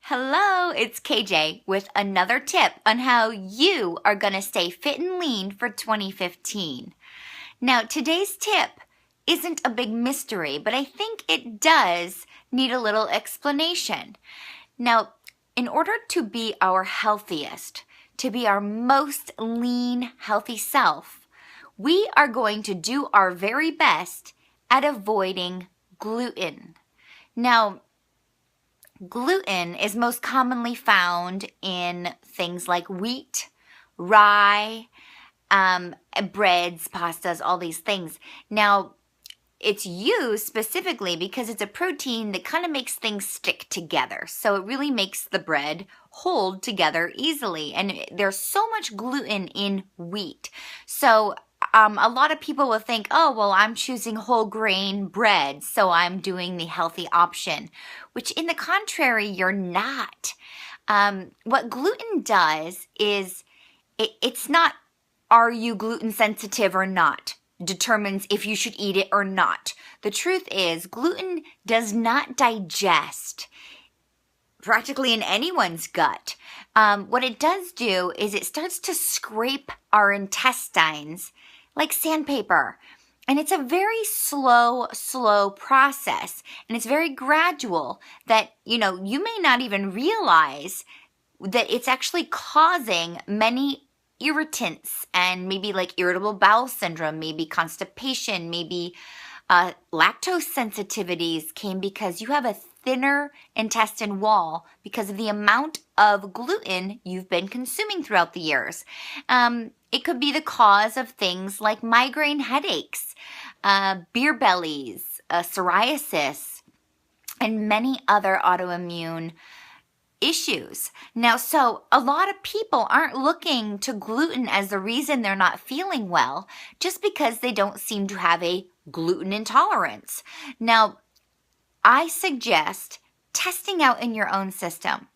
Hello, it's KJ with another tip on how you are going to stay fit and lean for 2015. Now, today's tip isn't a big mystery, but I think it does need a little explanation. Now, in order to be our healthiest, to be our most lean, healthy self, we are going to do our very best at avoiding gluten. Now, gluten is most commonly found in things like wheat, rye, breads, pastas, all these things. Now, it's used specifically because it's a protein that kind of makes things stick together. So it really makes the bread hold together easily. And there's so much gluten in wheat. So a lot of people will think, oh, well, I'm choosing whole grain bread, so I'm doing the healthy option, which in the contrary, you're not. What gluten does is it's not, are you gluten sensitive or not, determines if you should eat it or not. The truth is, gluten does not digest practically in anyone's gut. What it does do is it starts to scrape our intestines like sandpaper. And it's a very slow process. And it's very gradual that, you may not even realize that it's actually causing many irritants and maybe like irritable bowel syndrome, maybe constipation, maybe lactose sensitivities came because you have a thinner intestine wall because of the amount of gluten you've been consuming throughout the years. It could be the cause of things like migraine headaches, beer bellies, psoriasis, and many other autoimmune issues. Now, so a lot of people aren't looking to gluten as the reason they're not feeling well, just because they don't seem to have a gluten intolerance. Now, I suggest testing out in your own system.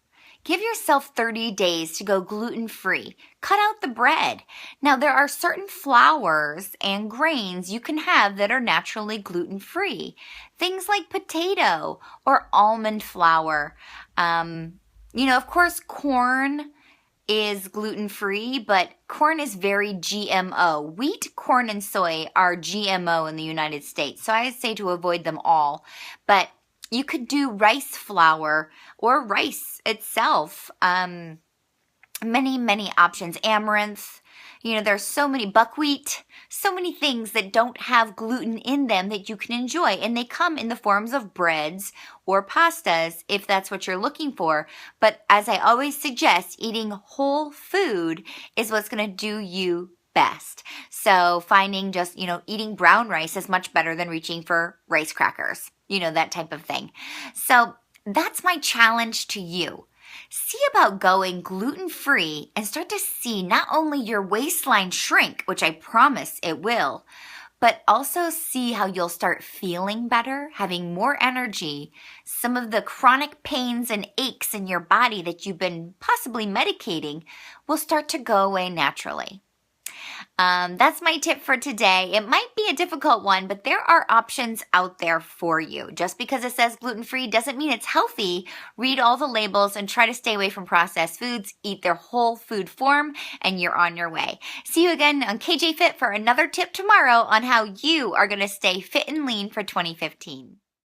Give yourself 30 days to go gluten-free. Cut out the bread. Now, there are certain flours and grains you can have that are naturally gluten-free. Things like potato or almond flour. Of course, corn is gluten-free, but corn is very GMO. Wheat, corn, and soy are GMO in the United States, so I say to avoid them all. But you could do rice flour or rice itself. Many options. Amaranth. There's so many, buckwheat, so many things that don't have gluten in them that you can enjoy. And they come in the forms of breads or pastas if that's what you're looking for. But as I always suggest, eating whole food is what's going to do you best. So finding just, eating brown rice is much better than reaching for rice crackers, that type of thing. So that's my challenge to you. See about going gluten-free and start to see not only your waistline shrink, which I promise it will, but also see how you'll start feeling better, having more energy. Some of the chronic pains and aches in your body that you've been possibly medicating will start to go away naturally. That's my tip for today. It might be a difficult one, but there are options out there for you. Just because it says gluten-free doesn't mean it's healthy. Read all the labels and try to stay away from processed foods. Eat their whole food form, and you're on your way. See you again on KJ Fit for another tip tomorrow on how you are going to stay fit and lean for 2015.